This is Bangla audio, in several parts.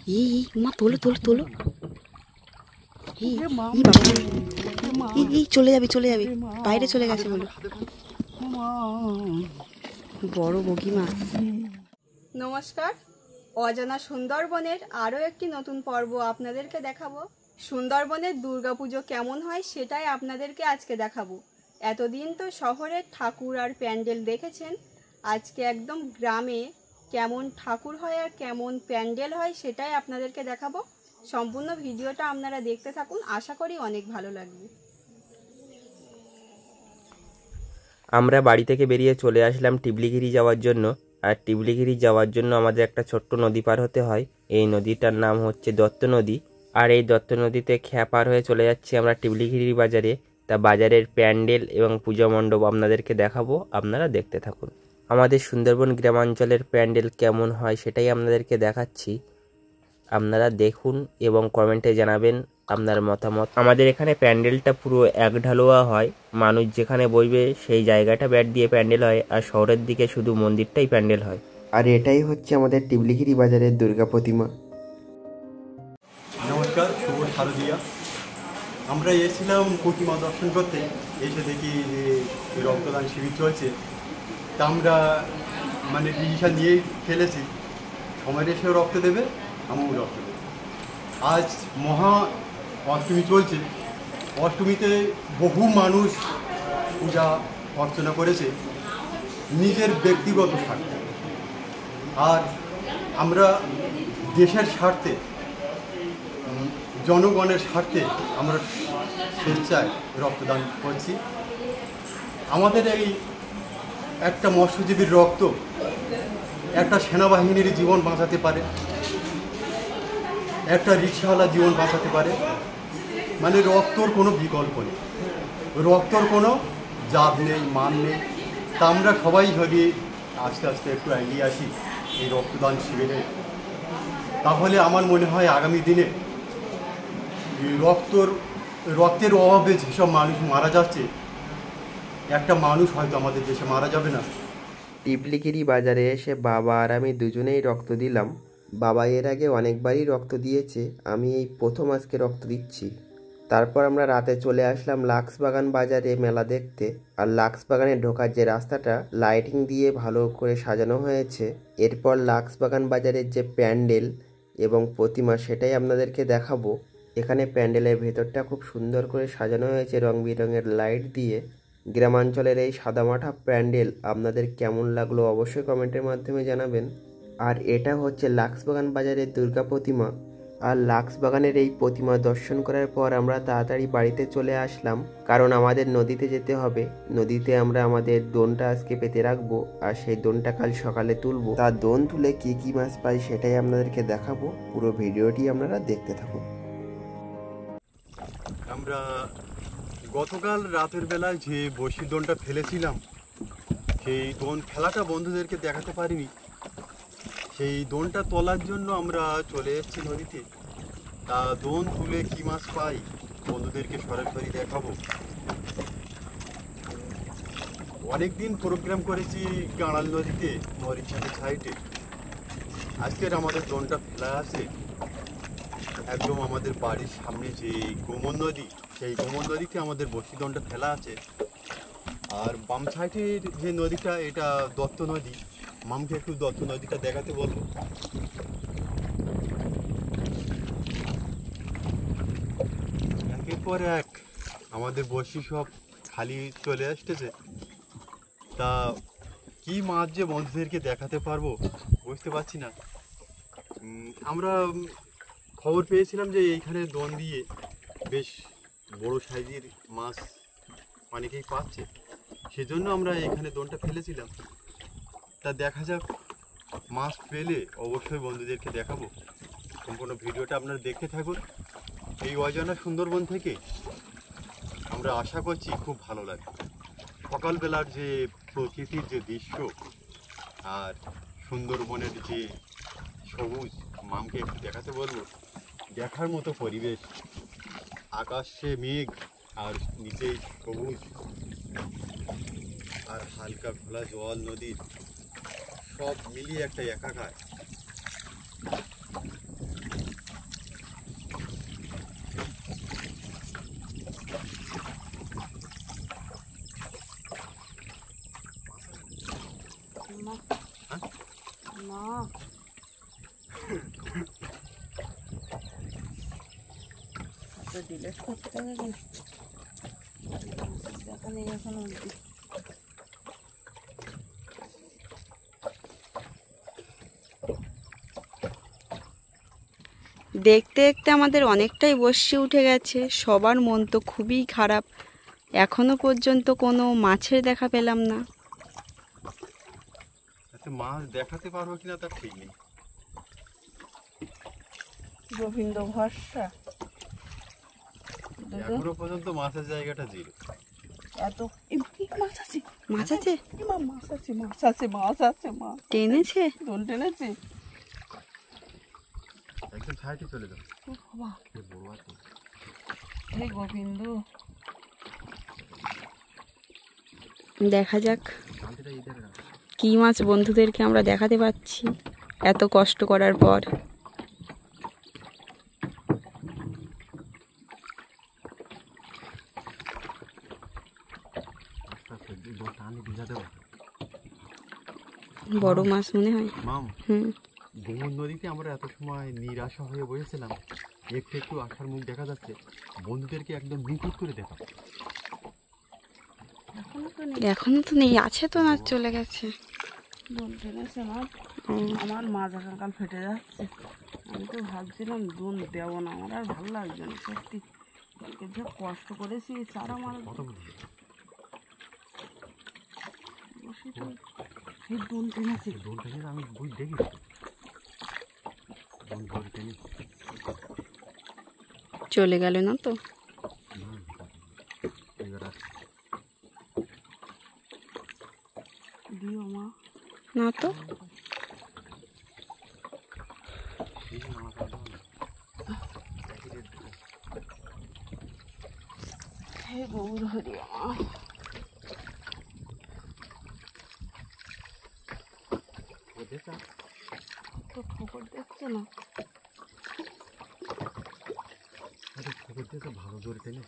মা তোলো তোলো তোলো। চলে যাবি চলে যাবি, বাইরে চলে গেছে বলো। বড় বগি মাছ। নমস্কার, অজানা সুন্দরবনের আরও একটি নতুন পর্ব আপনাদেরকে দেখাবো। সুন্দরবনের দুর্গাপুজো কেমন হয় সেটাই আপনাদেরকে আজকে দেখাবো। এতদিন তো শহরের ঠাকুর আর প্যান্ডেল দেখেছেন, আজকে একদম গ্রামে কেমন ঠাকুর হয় আর কেমন প্যান্ডেল হয় সেটাই আপনাদেরকে দেখাবো। সম্পূর্ণ ভিডিওটা আপনারা দেখতে থাকুন, আশা করি অনেক ভালো লাগবে। আমরা বাড়ি থেকে বেরিয়ে চলে আসলাম টিবলিগিরি যাওয়ার জন্য। আর টিবলিগিরি যাওয়ার জন্য আমাদের একটা ছোট্ট নদী পার হতে হয়। এই নদীটার নাম হচ্ছে দত্ত নদী। আর এই দত্ত নদীতে খেয়া পার হয়ে চলে যাচ্ছি আমরা টিবলিগিরি বাজারে। তা বাজারের প্যান্ডেল এবং পূজা মণ্ডপ আপনাদেরকে দেখাবো, আপনারা দেখতে থাকুন। আমাদের সুন্দরবন গ্রামাঞ্চলের প্যান্ডেল কেমন হয় সেটাই আপনাদেরকে দেখাচ্ছি, আপনারা দেখুন এবং কমেন্টে জানাবেন আপনার মতামত। আমাদের এখানে প্যান্ডেলটা পুরো এক ঢালুয়া হয়, মানুষ যেখানে বসবে সেই জায়গাটা ব্যাট দিয়ে প্যান্ডেল হয়, আর শহরের দিকে শুধু মন্দিরটাই প্যান্ডেল হয়। আর এটাই হচ্ছে আমাদের টিবলিগিরি বাজারের দুর্গা প্রতিমা। নমস্কার, শুভ শারদিয়া। আমরা এসেছিলাম প্রতিমা দর্শন করতে, এসে দেখি যে রক্তদান শিবির চলছে। তা আমরা ডিসিশন নিয়েই ফেলেছি, সময় এসেও রক্ত দেবে, আমিও রক্ত দেবে। আজ মহা অষ্টমী চলছে, অষ্টমীতে বহু মানুষ পূজা অর্চনা করেছে নিজের ব্যক্তিগত স্বার্থে, আর আমরা দেশের স্বার্থে, জনগণের স্বার্থে আমরা স্বেচ্ছায় রক্তদান করছি। আমাদের এই একটা মৎস্যজীবীর রক্ত একটা সেনাবাহিনীর জীবন বাঁচাতে পারে, একটা রিক্সাওয়ালার জীবন বাঁচাতে পারে। রক্তর কোনো বিকল্প নেই, রক্তর কোনো জাত নেই, মান নেই। তা আমরা সবাই যদি আস্তে আস্তে একটু এগিয়ে আসি এই রক্তদান শিবিরে, তাহলে আমার মনে হয় আগামী দিনে রক্তের অভাবে যেসব মানুষ মারা যাচ্ছে, একটা মানুষ হয়তো আমাদের দেশে মারা যাবে না। টিবলিগিরি বাজারে এসে বাবা আর আমি দুজনেই রক্ত দিলাম। বাবা এর আগে অনেকবারই রক্ত দিয়েছে, আমি এই প্রথম আজকে রক্ত দিচ্ছি। তারপর আমরা রাতে চলে আসলাম লাক্সবাগান বাজারে মেলা দেখতে। আর লাক্সবাগানে ঢোকার যে রাস্তাটা লাইটিং দিয়ে ভালো করে সাজানো হয়েছে। এরপর লাক্সবাগান বাজারের যে প্যান্ডেল এবং প্রতিমা সেটাই আপনাদেরকে দেখাবো। এখানে প্যান্ডেলের ভেতরটা খুব সুন্দর করে সাজানো হয়েছে রং বেরঙের লাইট দিয়ে। গ্রামাঞ্চলের এই সাদামাটা প্যান্ডেল আপনাদের কেমন লাগলো অবশ্যই কমেন্টের মাধ্যমে জানাবেন। আর এটা হচ্ছে লাক্সবাগান বাজারের দুর্গা প্রতিমা। আর লাক্সবাগানের এই প্রতিমা দর্শন করার পর আমরা তাড়াতাড়ি বাড়িতে চলে আসলাম, কারণ আমাদের নদীতে যেতে হবে। নদীতে আমরা আমাদের দোনটা আজকে পেতে রাখবো, আর সেই দোনটা কাল সকালে তুলবো। তার দোন তুলে কি কি মাছ পাই সেটাই আপনাদেরকে দেখাবো, পুরো ভিডিওটি আপনারা দেখতে থাকুন। আমরা গতকাল রাতের বেলায় যে বড়শির দোনটা ফেলেছিলাম, সেই দোন ফেলাটা বন্ধুদেরকে দেখাতে পারিনি। সেই দোনটা তোলার জন্য আমরা চলে এসেছি নদীতে। তা দোন তুলে কী মাছ পাই বন্ধুদেরকে সরাসরি দেখাবো। অনেকদিন প্রোগ্রাম করেছি কাঁড়াল নদীতে, মরিচাকের সাইডে। আজকের আমাদের দোনটা ফেলা আছে একদম আমাদের বাড়ির সামনে যে গোমন নদী, সেই গোমন নদীতে আমাদের বড়শি দোনটা ফেলা আছে। আর বাম সাইডের যে নদীটা, এটা দত্ত নদী। মামকে একটু দত্ত নদীটা দেখাতে বলবো। একের পর এক আমাদের বড়শি সব খালি চলে আসতেছে। তা কি মাছ যে বন্ধুদেরকে দেখাতে পারবো বুঝতে পারছি না। আমরা খবর পেয়েছিলাম যে এইখানে দোন দিয়ে বেশ বড় সাইজের মাছ অনেকেই পাচ্ছে, সেজন্য আমরা এখানে দোনটা ফেলেছিলাম। তা দেখা যাক, মাছ পেলে অবশ্যই বন্ধুদেরকে দেখাবো। সম্পূর্ণ ভিডিওটা আপনারা দেখতে থাকুন। এই অজানা সুন্দরবন থেকে আমরা আশা করছি খুব ভালো লাগবে। সকালবেলার যে প্রকৃতির যে দৃশ্য আর সুন্দরবনের যে সবুজ, মামকে একটু দেখাতে বলবো। দেখার মতো পরিবেশ, আকাশে মেঘ আর নিচেই সবুজ আর হালকা খোলা জল, নদীর সব মিলিয়ে একটা একাকার। তো ডিলেট করতে হবে না, দেখা নেই এখন অবধি। দেখতে দেখতে আমাদের অনেকটাই বসে উঠে গেছে, সবার মন তো খুবই খারাপ। এখনো পর্যন্ত কোনো মাছের দেখা পেলাম না। আচ্ছা, মাছ দেখাতে পারবো কিনা তার ঠিক নেই। গোবিন্দ ভরসা এখনো পর্যন্ত মাছের জায়গাটা জিরো। এত মাছ আছে, মাছ আছে, মাছ আছে, মাছ আছে, মাছ আছে, মাছ টেনেছে। দোল টেনেছে। একদম সাইডে চলে যাও। বাবা, এ বড় আছে। হে গোবিন্দ, দেখা যাক শান্তিটা এই ধরে রাখ। কি মাছ বন্ধুদেরকে আমরা দেখাতে পাচ্ছি এত কষ্ট করার পর। বড় মাছ মনে হয়। মাম, হুম, গোমর নদীতে আমরা এত সময় নিরাশা হয়ে বসেছিলাম, একটু একটু আশার মুখ দেখা যাচ্ছে। বন্ধুদেরকে একদম নিখুঁত করে দেখা। এখনো তো নেই, আছে তো না, চলে গেছে। দোল টেনেছে না, আমার মাজা কাঁকাল ফেটে যাচ্ছে। আমি তো ভাবছিলাম দোল দেবো না, আমার আর ভালো লাগছে না সত্যি। কালকে যে কষ্ট করেছি চারা মারা কত বুঝি বসে তো এই দোল টেনেছে। দোল টেনে আমি বই দেখি। দোল টেনে চলে গেল না তো। দিও মা, না তো, হে গৌর হরি মা। তো ঠোকর দেখছে না, ভালো জোরে টেনে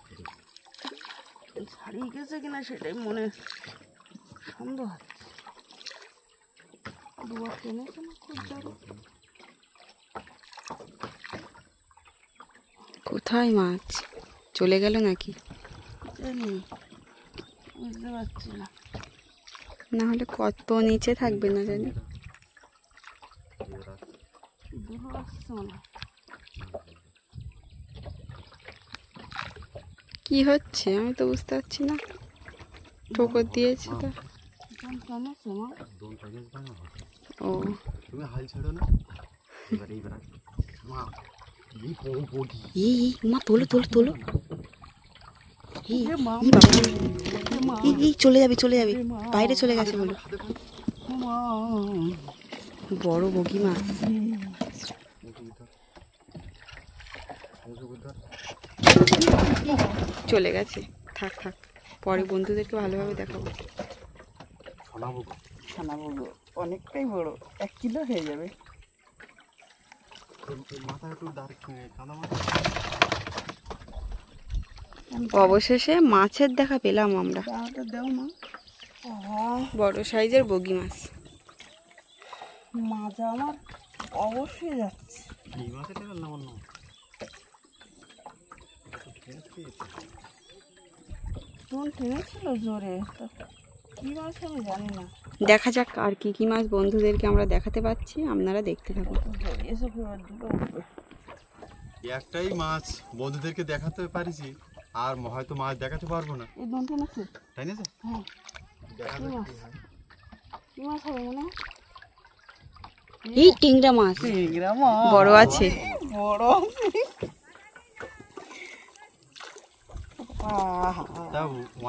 ছাড়িয়ে গেছে কিনা সেটাই মনে সন্দেহ হচ্ছে। দুয়ার টেনেছে না খুব জোরে। কোথায় মাছ? চলে গেল নাকি? জানি, বুঝতে পারছি না। না হলে কত নিচে থাকবে না জানি। দুটো আসছে না, কি হচ্ছে আমি তো বুঝতে পারছি না। ঠোকর দিয়েছে তো। টেনেছে মা। দোল টেনে ও, তুমি হাল ছেড়ো না। এবার মা, এই বড় বডি। এই মা, তোলো তোলো তোলো। এই মা, এই বাবা, এই চলে যাবে, চলে যাবে, বাইরে চলে গেছে বলো। মা, বড় বগি মাছ। চলে গেছে, থাক থাক, পরে বন্ধুদেরকে ভালোভাবে দেখাবো। ছানা বলবো অনেকটাই বড়, 1 কিলো হয়ে যাবে। মাথা একটু দাঁড় কাদা মাথা। অবশেষে মাছের দেখা পেলাম আমরা। দাঁড়াটা দেও মা। বড় সাইজের বগি মাছ। মাজা আমার অবশ্যই যাচ্ছে। এই মাছটা পেলাম অন্য। দোল টেনেছিল জোরে, তো কি মাছ আমি জানি না। দেখা যাক আর কি কি মাছ বন্ধুদেরকে আমরা দেখাতে পাচ্ছি, আপনারা দেখতে থাকুন। এসে ফের দুটো উঠবে। একটাই মাছ বন্ধুদেরকে দেখাতে পারিছি, আর হয়তো মাছ দেখাতে পারবো না। এই দোল টেনেছে, তাই না? হ্যাঁ। দেখা কি যাক মাছ? কি হয়। কি মাছ হবে মনে হয়? এই টিংরা মাছ টিংরা মাছ বড় আছে। বড় আছে। আহা, তা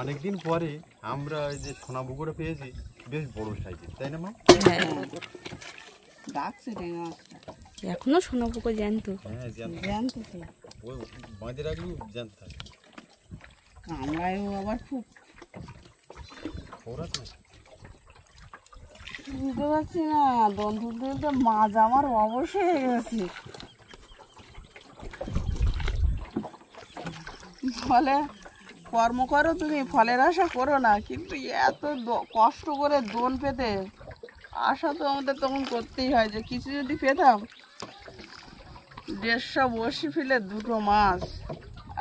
অনেকদিন পরে আমরা এই যে সোনা পুকুরে পেয়েছি, বেশ বড় সাইজের, তাই না মা? হ্যাঁ, ডাকছে টিংরা মাছটা। এখনো সোনা পুকুর জ্যান্ত। হ্যাঁ, জানতো তো, ওই বাঁধে রাখলেও জানতে থাকে। কামড়ায়ও আবার খুব। ওরা তো বুঝতে পারছি না, বন্ধুদের তো মাছ আমার অবশ্যই হয়ে গেছে। ফলে কর্ম করো তুমি, ফলের আশা করো না, কিন্তু এত কষ্ট করে দোল পেতে আশা তো আমাদের তখন করতেই হয় যে কিছু যদি পেতাম। 150 বড়শি ফেলে 2টো মাছ,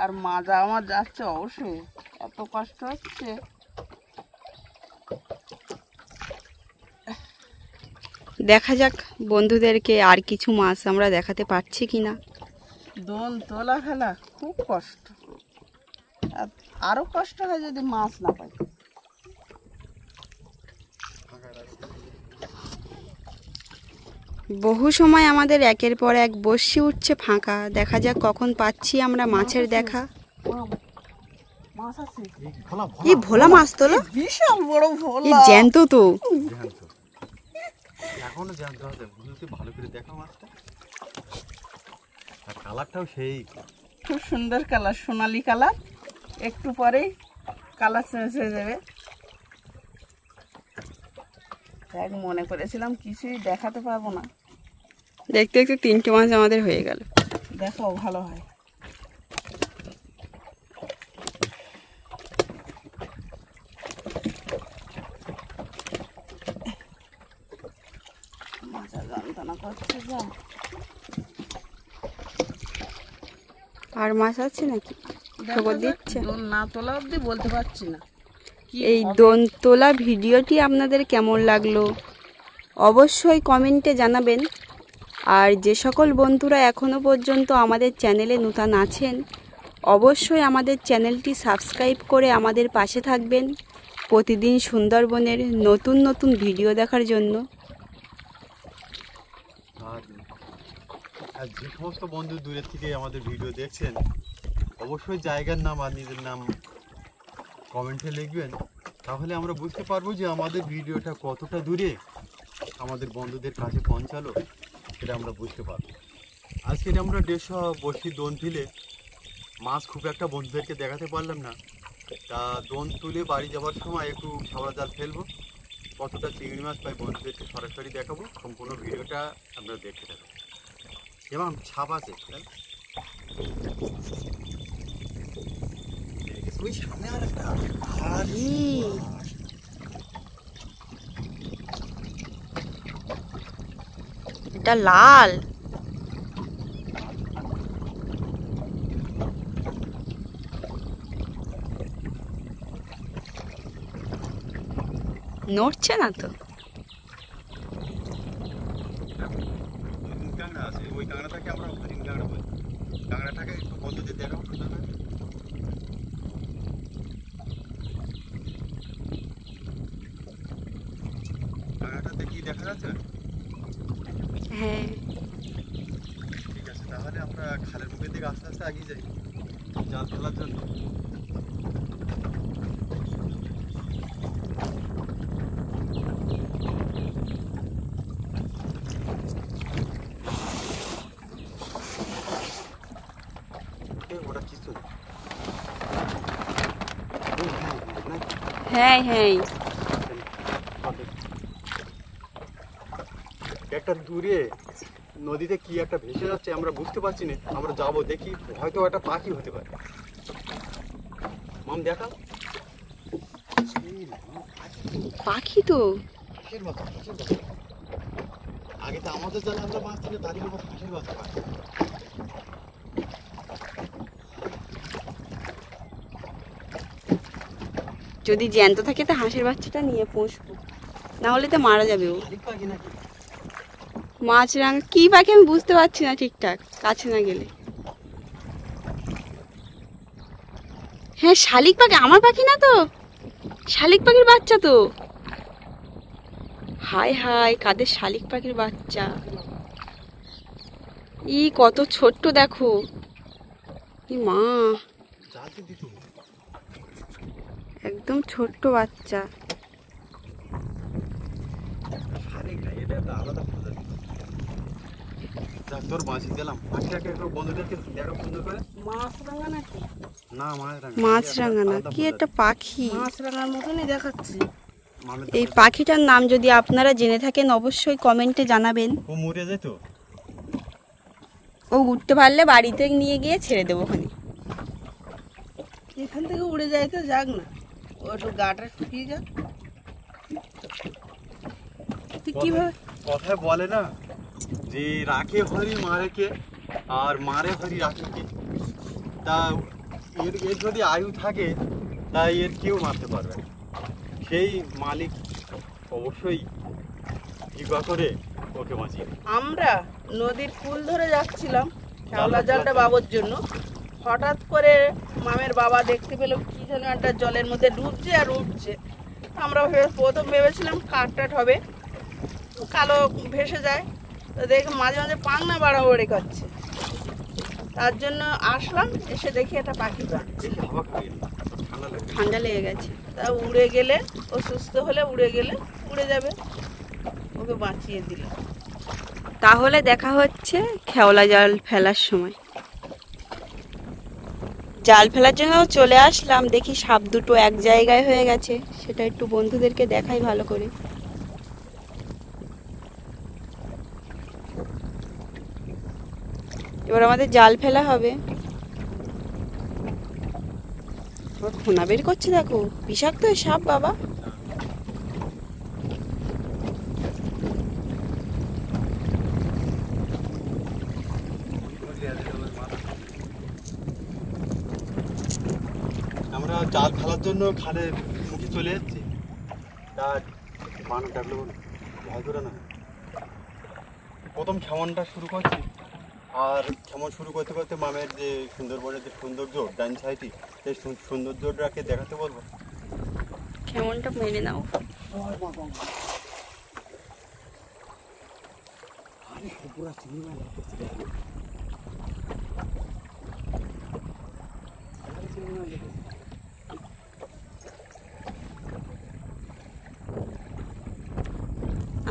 আর মাজা আমার যাচ্ছে অবশ্যই, এত কষ্ট হচ্ছে। দেখা যাক বন্ধুদেরকে আর কিছু মাছ আমরা দেখাতে পারছি কিনা। দোন তোলা ফেলা খুব কষ্ট, আর আরো কষ্ট হয় যদি মাছ না পাই। বহু সময় আমাদের একের পর এক বসি উঠছে ফাঁকা, দেখা যাক কখন পাচ্ছি আমরা মাছের দেখা। মাছ আছে, এই ভোলা মাছ তোলো, বিশাল বড় ভোলা। এই জ্যান্ত তো। এখনো জানতে হবে, বুঝতে ভালো করে দেখো মাছটা, আর কালারটাও সেই খুব সুন্দর কালার, সোনালি কালার। একটু পরেই কালার চেঞ্জ হয়ে যাবে। দেখ, মনে করেছিলাম কিছুই দেখাতে পারবো না, দেখতে দেখতে 3টে মাছ আমাদের হয়ে গেল। দেখো ভালো হয়। মাথা যন্ত্রণা করছে যা। আর মাছ আছে নাকি খবর দিচ্ছে? দোন না তোলা অবধি বলতে পারছি না। এই দোন তোলা ভিডিওটি আপনাদের কেমন লাগলো অবশ্যই কমেন্টে জানাবেন। আর যে সকল বন্ধুরা এখনও পর্যন্ত আমাদের চ্যানেলে নতুন আছেন, অবশ্যই আমাদের চ্যানেলটি সাবস্ক্রাইব করে আমাদের পাশে থাকবেন প্রতিদিন সুন্দরবনের নতুন নতুন ভিডিও দেখার জন্য। আর যে সমস্ত বন্ধু দূরের থেকে আমাদের ভিডিও দেখছেন, অবশ্যই জায়গার নাম আর নিজের নাম কমেন্টে লিখবেন, তাহলে আমরা বুঝতে পারবো যে আমাদের ভিডিওটা কতটা দূরে আমাদের বন্ধুদের কাছে পৌঁছালো, সেটা আমরা বুঝতে পারবো। আজকে আমরা 150 বসি দোন ফেলে মাছ খুব একটা বন্ধুদেরকে দেখাতে পারলাম না, তা দোন তুলে বাড়ি যাওয়ার সময় একটু খাওয়া জাল ফেলবো, কতটা চিংড়ি মাছ পাই বন্ধুদেরকে সরাসরি দেখাবো। সম্পূর্ণ ভিডিওটা আপনারা দেখতে থাকুন। এবং ছাপ আছে ওই সামনে আর একটা, এটা লাল, নড়ছে না তো। কাঁকড়া আছে, ওই কাঁকড়াটাকে আমরা হরিণ কাঁকড়া বলি। কাঁকড়াটাকে একটু বন্ধুদের দেখাও সুন্দর করে। কাঁকড়াটাতে কি দেখা যাচ্ছে? হ্যাঁ, ঠিক আছে, তাহলে আমরা খালের মুখের দিকে আস্তে আস্তে এগিয়ে যাই জাল ফেলার জন্য। ওটা কিছু হ্যাঁ হ্যাঁ, একটা দূরে নদীতে কি একটা ভেসে যাচ্ছে, আমরা বুঝতে পারছি না। আমরা যাবো, দেখি হয়তো একটা পাখি হতে পারে। মাম দেখা, পাখি তো। হাঁসের বাচ্চা, হাঁসের বাচ্চা। আগে তো আমাদের জালে আমরা মাছ থেকে দাঁড়িয়ে হাঁসের বাচ্চা পাই। যদি জ্যান্ত থাকে তো হাঁসের বাচ্চাটা নিয়ে পুষবো, না হলে তো মারা যাবে ও। শালিক পাখি নাকি? মাছরাঙা কি পাখি আমি বুঝতে পারছি না ঠিকঠাক, কাছে না গেলে। হ্যাঁ, শালিক পাখি, আমার পাখি না তো, শালিক পাখির বাচ্চা তো। হায় হায়, কাদের শালিক পাখির বাচ্চা! ই কত ছোট্ট দেখো, ই মা, জালতে দিত একদম ছোট্ট বাচ্চা। শালিক না, এটা একটা আলাদা প্রজাতি। যাক, তোর বাঁচি দিলাম। পাখিটাকে একটু বন্ধুদেরকে দেখো সুন্দর করে। মাছরাঙা নাকি? না, মাছরাঙা। মাছরাঙা না, কি একটা পাখি। মাছরাঙার মতনই দেখাচ্ছে। এই পাখিটার নাম যদি আপনারা জেনে থাকেন অবশ্যই কমেন্টে জানাবেন। ও মরে যেত। ও উঠতে পারলে বাড়িতে নিয়ে গিয়ে ছেড়ে দেবো ওখানে। এখান থেকে উড়ে যায় তো, যাক না, ও একটু গাটা শুকিয়ে যাক। তুই কিভাবে কথায় বলে না যে রাখে হরি মারে কে, আর মারে হরি রাখে কে। তা এর যদি আয়ু থাকে তাই এর কেউ মারতে পারবে না। সেই মালিক অবশ্যই কৃপা করে ওকে বাঁচিয়ে দেয়। আমরা নদীর কুল ধরে যাচ্ছিলাম শ্যাওলা জালটা বাবুর জন্য। হঠাৎ করে মামের বাবা দেখতে পেল কি যেন একটা জলের মধ্যে ডুবছে আর উঠছে। আমরা প্রথম ভেবেছিলাম কাঠ হবে, কালো ভেসে যায়, তো দেখে মাঝে মাঝে পাংনা বাড়াবাড়ি করছে। তার জন্য আসলাম, এসে দেখি একটা পাখি প্রাণ দেখি হাওয়া খাবে না, ঠান্ডা লাগবে। ঠান্ডা লেগে গেছে। তা উড়ে গেলে, ও সুস্থ হলে উড়ে গেলে উড়ে যাবে, ওকে বাঁচিয়ে দিল। তাহলে দেখা হচ্ছে খেওলা জাল ফেলার সময়। জাল ফেলার জন্য চলে আসলাম, দেখি সাপ দুটো এক জায়গায় হয়ে গেছে, সেটা একটু বন্ধুদেরকে দেখাই ভালো করে। এবার আমাদের জাল ফেলা হবে। খোনা বের করছে, দেখো বিষাক্ত সাপ বাবা। আমরা জাল ফেলার জন্য খালে মুখে চলে যাচ্ছি, তার বানর ডাকলো বলে ভয় করে না। প্রথম খেমনটা শুরু করছি, আর খেমন শুরু করতে করতে মামের যে সুন্দরবনের যে সৌন্দর্য ডাইন সাইডে, সেই সৌন্দর্যটাকে দেখাতে বলবো। কেমনটা মেরে নাও।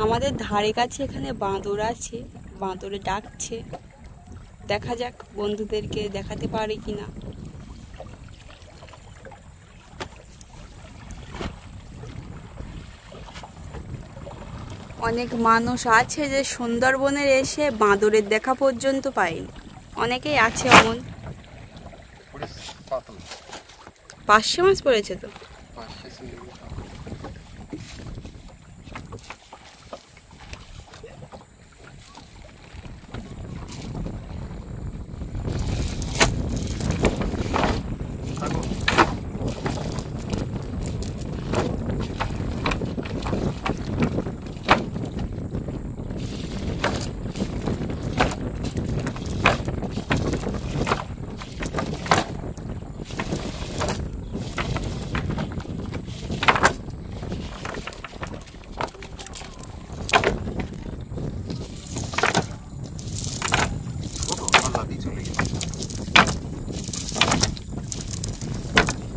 আমাদের ধারে কাছে এখানে বাঁদর আছে, বাঁদরে ডাকছে। দেখা যাক বন্ধুদেরকে দেখাতে পারি কিনা। অনেক মানুষ আছে যে সুন্দরবনের এসে বাঁদরের দেখা পর্যন্ত পায়নি, অনেকেই আছে এমন। 500 মাছ পড়েছে তো।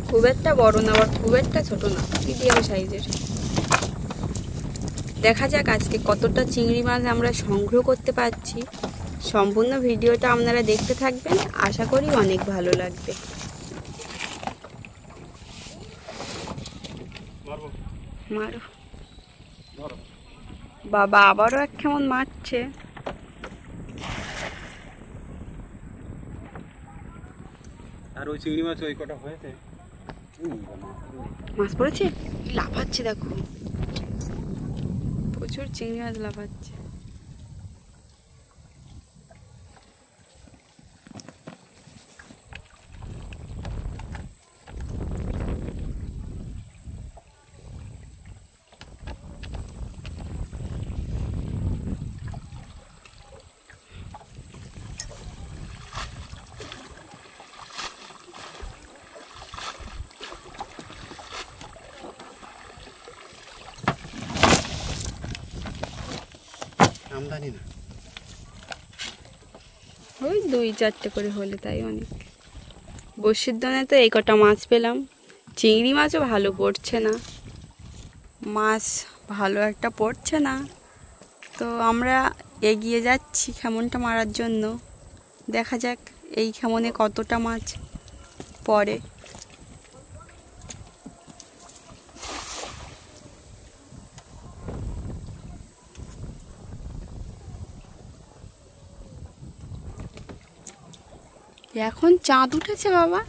খুব একটা বড় না আবার খুব একটা ছোট না, মিডিয়াম সাইজের। দেখা যাক আজকে কতটা চিংড়ি মাছ আমরা সংগ্রহ করতে পারছি। সম্পূর্ণ ভিডিওটা আপনারা দেখতে থাকবেন, আশা করি অনেক ভালো লাগবে। মারো বাবা, আবারও এক কেমন মারছে। আর ওই চিংড়ি মাছ ওই কটা হয়েছে, মাছ পড়েছে, লাফাচ্ছে দেখো, প্রচুর চিংড়ি মাছ লাফাচ্ছে। আমদানি না, ওই 2-4টে করে হলে তাই অনেক। বড়শির দোনে তো এই কটা মাছ পেলাম। চিংড়ি মাছও ভালো পড়ছে না, মাছ ভালো একটা পড়ছে না। তো আমরা এগিয়ে যাচ্ছি খেমনটা মারার জন্য। দেখা যাক এই খেমনে কতটা মাছ পড়ে। এখন চাঁদ উঠেছে বাবা।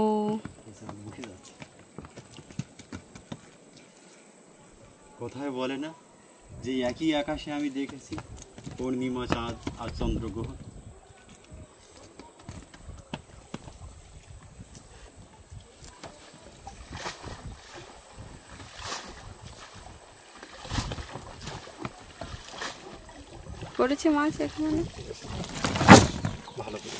ও কোথায় বলে না যে একই আকাশে আমি দেখেছি পূর্ণিমা, চাঁদ আর চন্দ্রগ্রহণ। পড়েছে মাছ এখানে। ভালো করে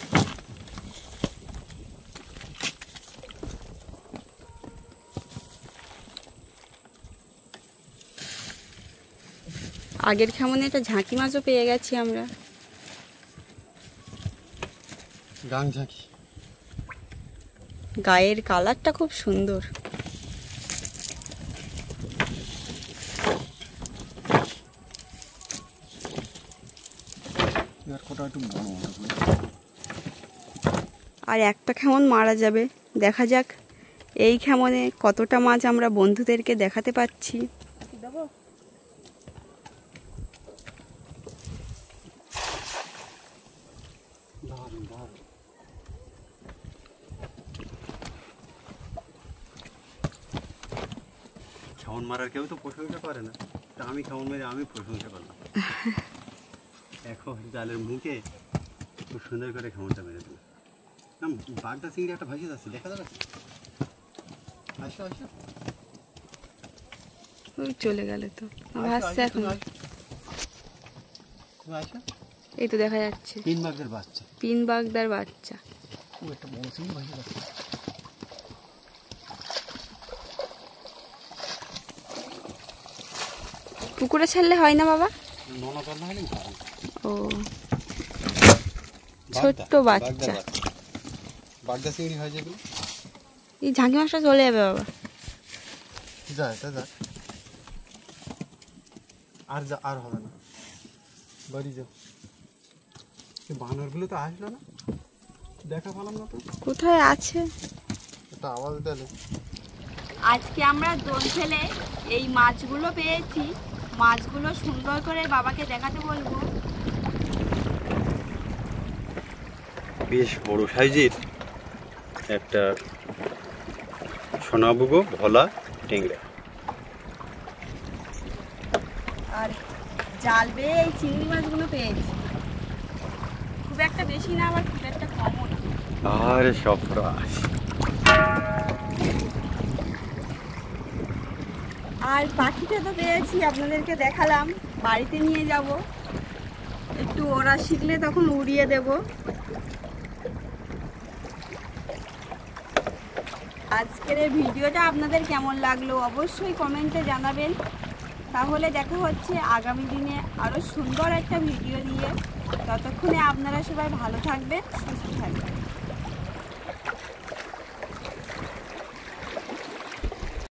আগের কেমন একটা ঝাঁকি মাছও পেয়ে গেছি আমরা। গাং ঝাঁকি। গায়ের কালারটা খুব সুন্দর। আর একটা খেমন মারা যাবে, দেখা যাক এই খেমনে কতটা মাছ আমরা বন্ধুদেরকে দেখাতে পাচ্ছি। খেমন মারার কেউ তো প্রশংসা করে না, তা আমি খেমন মেরে আমি প্রশংসা করলাম। এখন জালের মুখে খুব সুন্দর করে খেমনটা মেরে দেবো। না, বাগদা চিংড়ি একটা ভাসিয়ে যাচ্ছে, দেখা যাবে? আসো আসো, ওই চলে গেল তো, ভাসছে এখন। তুমি আসো। এই তো দেখা যাচ্ছে তিন বাগদার বাচ্চা। পিন বাগদার বাচ্চা। ও একটা বড় চিংড়ি ভাসিয়ে যাচ্ছে। পুকুরে ছাড়লে হয় না বাবা? নোনা জল না হলে ভালো। ও ছোট্ট বাচ্চা। বাগদা চিংড়ি হয় যেগুলো। এই ঝাঁকি মাছটা চলে যাবে বাবা। যায় তা যা, আর হবে না, বাড়ি যাও। বানরগুলো তো আসলো না, দেখা পেলাম না তো। কোথায় আছে? একটা আওয়াজ দিলে। আজকে আমরা দোল ফেলে এই মাছগুলো পেয়েছি। মাছগুলো সুন্দর করে বাবাকে দেখাতে বলবো। বেশ বড় সাইজের একটা সোনাবুগো ভোলা টেংরা। আর জাল বেয়ে এই চিংড়ি মাছগুলো পেয়েছি। খুব একটা বেশি না, আবার খুব একটা কমও না। আরে সফরাস। আর পাখিটা তো পেয়েছি, আপনাদেরকে দেখালাম। বাড়িতে নিয়ে যাব, একটু ওরা শিখলে তখন উড়িয়ে দেব। আজকের এই ভিডিওটা আপনাদের কেমন লাগলো অবশ্যই কমেন্টে জানাবেন। তাহলে দেখা হচ্ছে আগামী দিনে আরও সুন্দর একটা ভিডিও নিয়ে। ততক্ষণে আপনারা সবাই ভালো থাকবেন, সুস্থ থাকবেন।